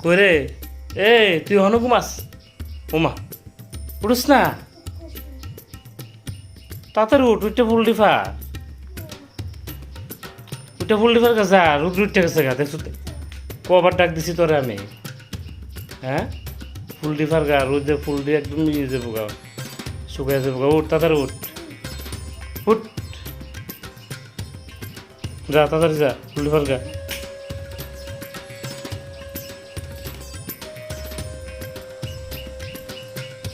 কই রে? তুই হনো ঘুমাস? ওমা উঠুস না, তাড়াতাড়ি উঠ, উঠতে ফুল ডিফার, উঠতে ফুল ডিফার কাছে রুদ্র উঠতে গেছে গা, দেখছো কবার ডাক দিছি তোরে আমি? হ্যাঁ, ফুল ডিফার গা, রোদে ফুল দিয়ে একদম নিয়ে যাবো গা, শুকাই যাবো গা। উঠ তাড়াতাড়ি উঠ, উঠ যা, তাড়াতাড়ি যা, ফুল ডিফার গা।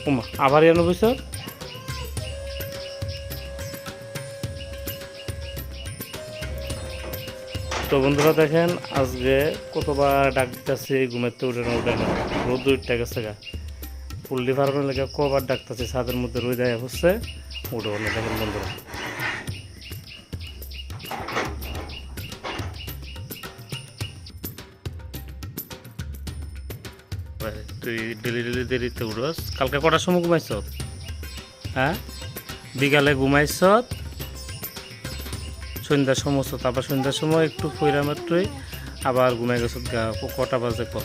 ওমা আবার এনো বইস। তো বন্ধুরা দেখেন আজকে কতবার ডাক দিতেছে, ঘুমাতে উঠে না উঠে না, রোদ উঠতে গেছে গা, পোল্ট্রি ফার্মের লেগে কবার ডাকতেছে, ছাদের মধ্যে রোদ দেয় হচ্ছে, উঠে না। দেখেন বন্ধুরা তুই ডেলি ডেলি দেরিতে উঠোস, কালকে কটার সময় ঘুমাইছ? হ্যাঁ, বিকালে ঘুমাইছ, সন্ধ্যার সমস্ত, তারপর সন্ধ্যার সময় একটু ফইরা মাত্রই আবার ঘুমাই গেছ। কটা বাজে ক?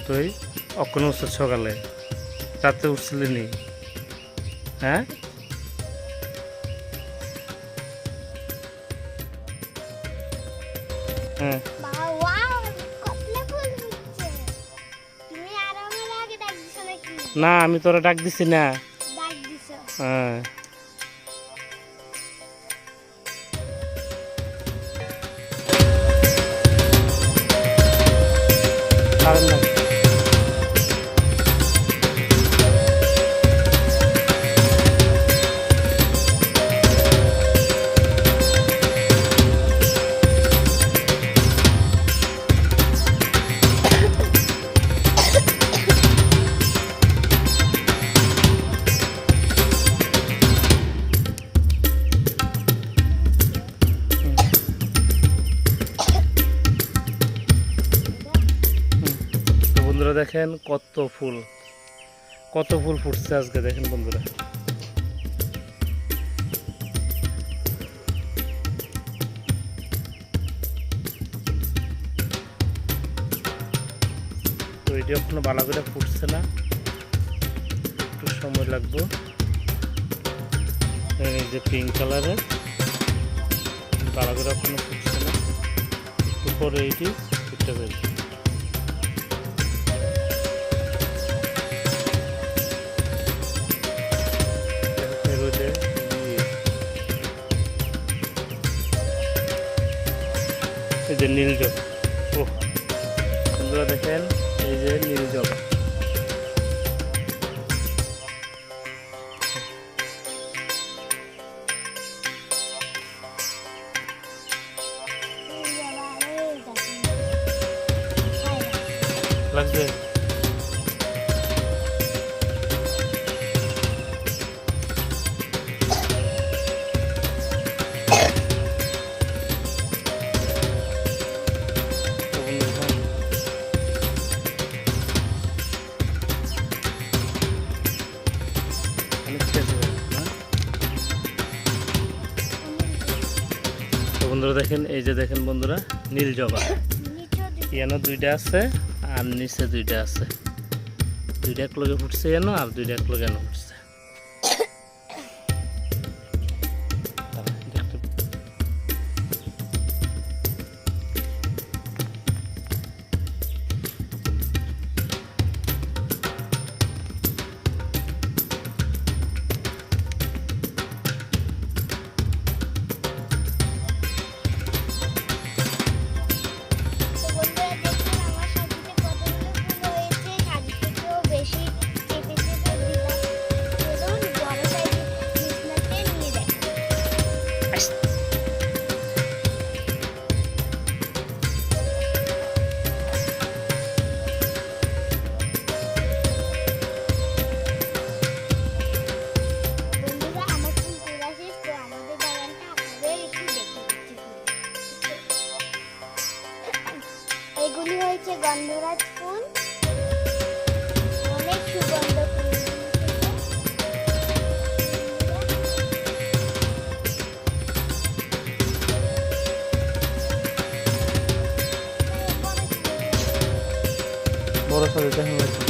তুই অক্ষণ উঠছ সকালে, রাতে উঠছিলি নি? হ্যাঁ, হ্যাঁ না, আমি তোরা ডাক দিছি না। হ্যাঁ কারণ না, বন্ধুরা দেখেন কত ফুল, কত ফুল ফুটছে আজকে, দেখেন বন্ধুরা। তো এটি এখনো ভালো করে ফুটছে না, একটু সময় লাগবে। এই যে পিঙ্ক কালারের, ভালো করে এখনো ফুটছে না, উপরে এইটি ফুটতে পেরেছে। এই যে নীল জবা, ও বন্ধুরা দেখেন এই যে নীল জবা, লাগছে। বন্ধুরা দেখেন এই যে দেখেন বন্ধুরা নীল জবা, এনো দুইটা আছে আর নিচে দুইটা আছে, দুইটা এক লগে ফুটছে এনো আর দুইটা এক লগে এনো ফুটছে। এগুলি হয়েছে গন্ধরাজ ফুল, অনেক সুগন্ধ ফুল। পরে দেখা হবে।